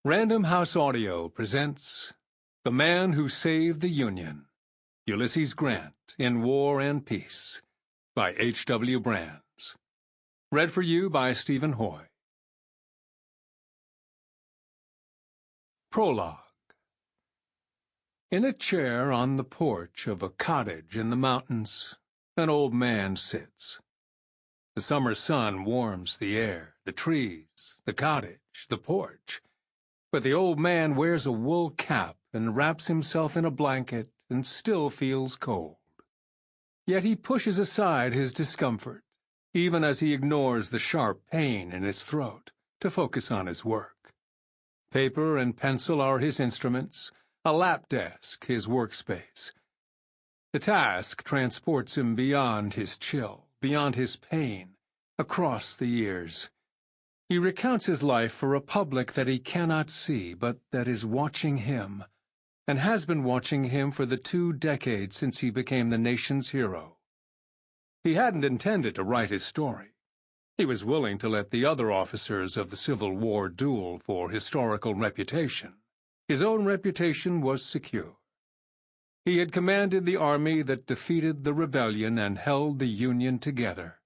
Random House Audio presents The Man Who Saved the Union, Ulysses Grant in War and Peace, by H.W. Brands. Read for you by Stephen Hoye. Prologue. In a chair on the porch of a cottage in the mountains, an old man sits. The summer sun warms the air, the trees, the cottage, the porch. But the old man wears a wool cap and wraps himself in a blanket and still feels cold. Yet he pushes aside his discomfort, even as he ignores the sharp pain in his throat, to focus on his work. Paper and pencil are his instruments, a lap desk his workspace. The task transports him beyond his chill, beyond his pain, across the years. He recounts his life for a public that he cannot see, but that is watching him, and has been watching him for the 2 decades since he became the nation's hero. He hadn't intended to write his story. He was willing to let the other officers of the Civil War duel for historical reputation. His own reputation was secure. He had commanded the army that defeated the rebellion and held the Union together.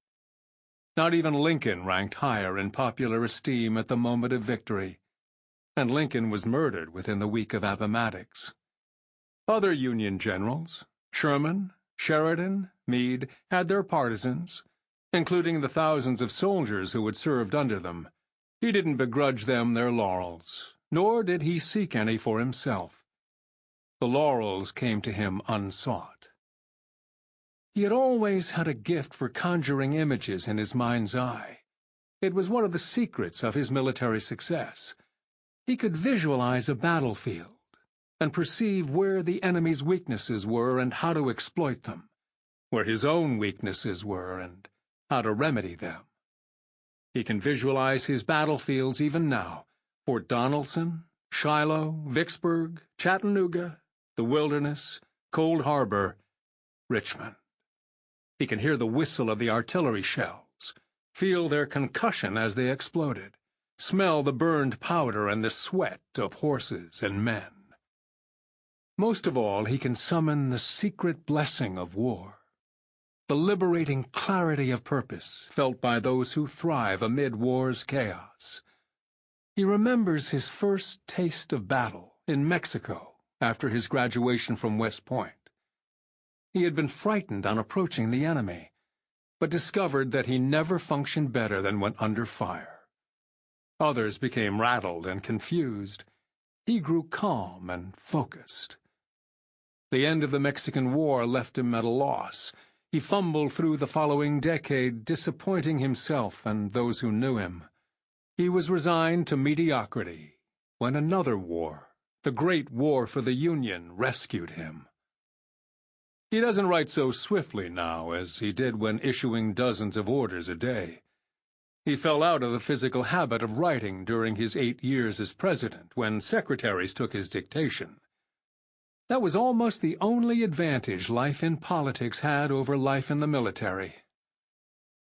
Not even Lincoln ranked higher in popular esteem at the moment of victory, and Lincoln was murdered within the week of Appomattox. Other Union generals, Sherman, Sheridan, Meade, had their partisans, including the thousands of soldiers who had served under them. He didn't begrudge them their laurels, nor did he seek any for himself. The laurels came to him unsought. He had always had a gift for conjuring images in his mind's eye. It was one of the secrets of his military success. He could visualize a battlefield and perceive where the enemy's weaknesses were and how to exploit them, where his own weaknesses were and how to remedy them. He can visualize his battlefields even now: Fort Donelson, Shiloh, Vicksburg, Chattanooga, the Wilderness, Cold Harbor, Richmond. He can hear the whistle of the artillery shells, feel their concussion as they exploded, smell the burned powder and the sweat of horses and men. Most of all, he can summon the secret blessing of war, the liberating clarity of purpose felt by those who thrive amid war's chaos. He remembers his first taste of battle in Mexico after his graduation from West Point. He had been frightened on approaching the enemy, but discovered that he never functioned better than when under fire. Others became rattled and confused. He grew calm and focused. The end of the Mexican War left him at a loss. He fumbled through the following decade, disappointing himself and those who knew him. He was resigned to mediocrity when another war, the Great War for the Union, rescued him. He doesn't write so swiftly now as he did when issuing dozens of orders a day. He fell out of the physical habit of writing during his 8 years as president, when secretaries took his dictation. That was almost the only advantage life in politics had over life in the military.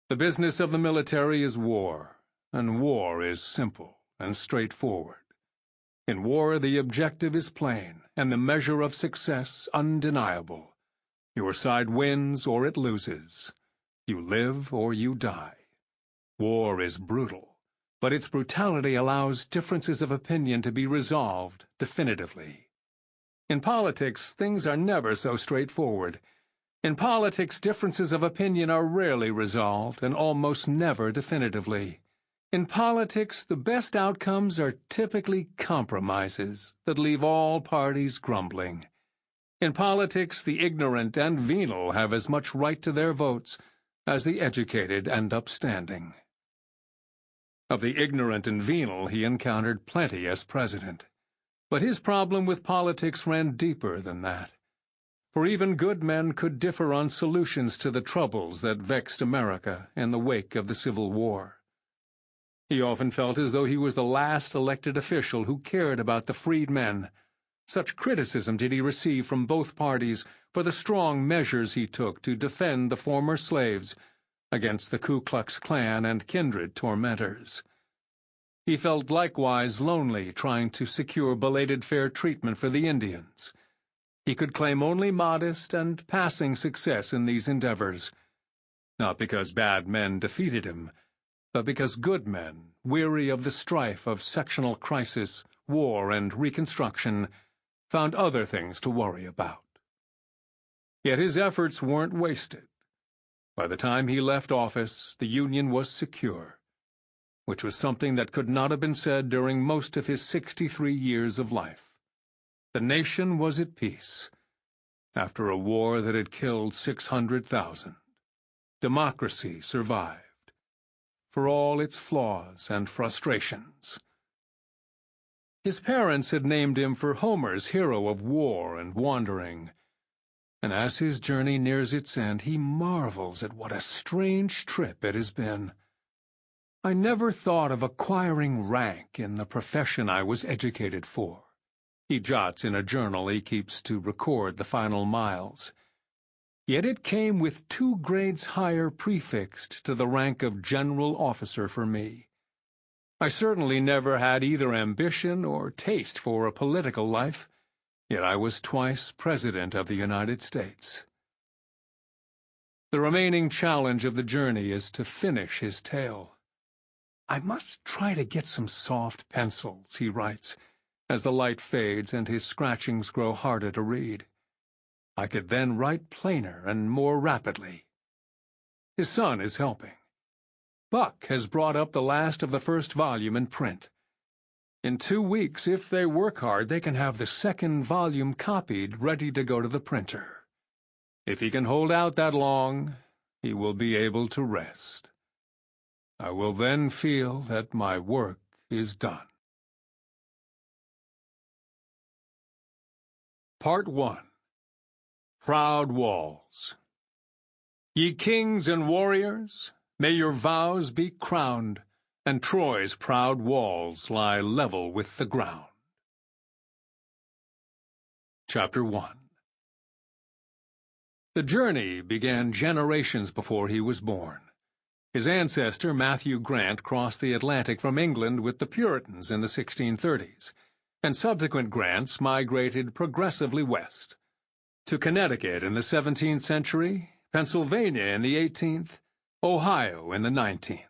The business of the military is war, and war is simple and straightforward. In war, the objective is plain, and the measure of success undeniable. Your side wins or it loses. You live or you die. War is brutal, but its brutality allows differences of opinion to be resolved definitively. In politics, things are never so straightforward. In politics, differences of opinion are rarely resolved and almost never definitively. In politics, the best outcomes are typically compromises that leave all parties grumbling. In politics, the ignorant and venal have as much right to their votes as the educated and upstanding. Of the ignorant and venal he encountered plenty as president. But his problem with politics ran deeper than that. For even good men could differ on solutions to the troubles that vexed America in the wake of the Civil War. He often felt as though he was the last elected official who cared about the freedmen. Such criticism did he receive from both parties for the strong measures he took to defend the former slaves against the Ku Klux Klan and kindred tormentors. He felt likewise lonely trying to secure belated fair treatment for the Indians. He could claim only modest and passing success in these endeavors, not because bad men defeated him, but because good men, weary of the strife of sectional crisis, war, and Reconstruction, found other things to worry about. Yet his efforts weren't wasted. By the time he left office, the Union was secure, which was something that could not have been said during most of his 63 years of life. The nation was at peace, after a war that had killed 600,000. Democracy survived, for all its flaws and frustrations. His parents had named him for Homer's hero of war and wandering, and as his journey nears its end, he marvels at what a strange trip it has been. I never thought of acquiring rank in the profession I was educated for, he jots in a journal he keeps to record the final miles. Yet it came with 2 grades higher prefixed to the rank of general officer for me. I certainly never had either ambition or taste for a political life, yet I was twice President of the United States. The remaining challenge of the journey is to finish his tale. I must try to get some soft pencils, he writes, as the light fades and his scratchings grow harder to read. I could then write plainer and more rapidly. His son is helping. Buck has brought up the last of the first volume in print. In 2 weeks, if they work hard, they can have the second volume copied, ready to go to the printer. If he can hold out that long, he will be able to rest. I will then feel that my work is done. Part 1. Proud Walls. Ye kings and warriors, may your vows be crowned, and Troy's proud walls lie level with the ground. Chapter 1. The journey began generations before he was born. His ancestor, Matthew Grant, crossed the Atlantic from England with the Puritans in the 1630s, and subsequent Grants migrated progressively west. To Connecticut in the 17th century, Pennsylvania in the 18th, Ohio in the 19th.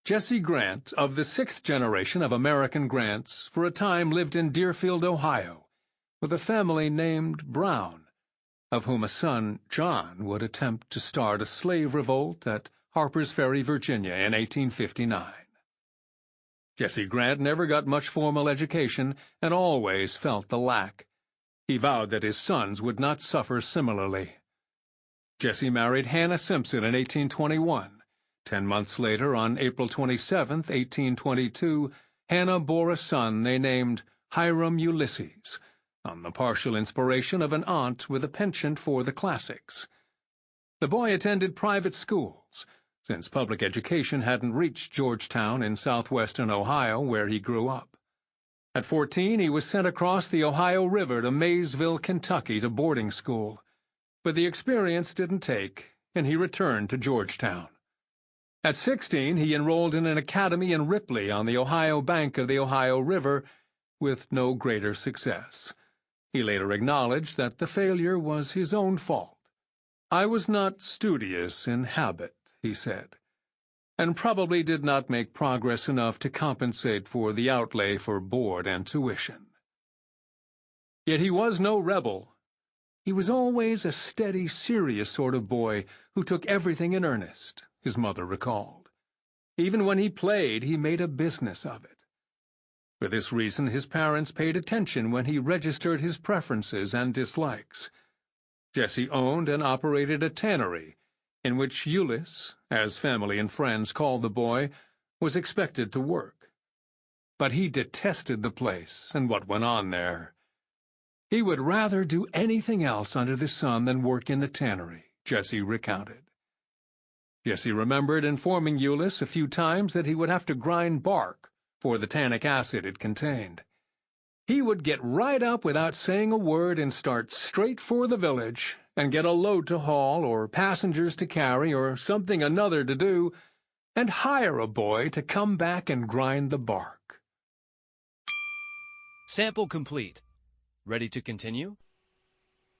Jesse Grant, of the 6th generation of American Grants, for a time lived in Deerfield, Ohio, with a family named Brown, of whom a son, John, would attempt to start a slave revolt at Harper's Ferry, Virginia, in 1859. Jesse Grant never got much formal education and always felt the lack. He vowed that his sons would not suffer similarly. Jesse married Hannah Simpson in 1821. 10 months later, on April 27, 1822, Hannah bore a son they named Hiram Ulysses, on the partial inspiration of an aunt with a penchant for the classics. The boy attended private schools, since public education hadn't reached Georgetown in southwestern Ohio, where he grew up. At 14, he was sent across the Ohio River to Maysville, Kentucky, to boarding school, but the experience didn't take, and he returned to Georgetown. At 16, he enrolled in an academy in Ripley on the Ohio bank of the Ohio River, with no greater success. He later acknowledged that the failure was his own fault. "I was not studious in habit," he said, "and probably did not make progress enough to compensate for the outlay for board and tuition." Yet he was no rebel. He was always a steady, serious sort of boy who took everything in earnest, his mother recalled. Even when he played, he made a business of it. For this reason, his parents paid attention when he registered his preferences and dislikes. Jesse owned and operated a tannery, in which Ulysses, as family and friends called the boy, was expected to work. But he detested the place and what went on there. He would rather do anything else under the sun than work in the tannery, Jesse recounted. Jesse remembered informing Ulysses a few times that he would have to grind bark for the tannic acid it contained. He would get right up without saying a word and start straight for the village and get a load to haul or passengers to carry or something another to do, and hire a boy to come back and grind the bark. Sample complete. Ready to continue?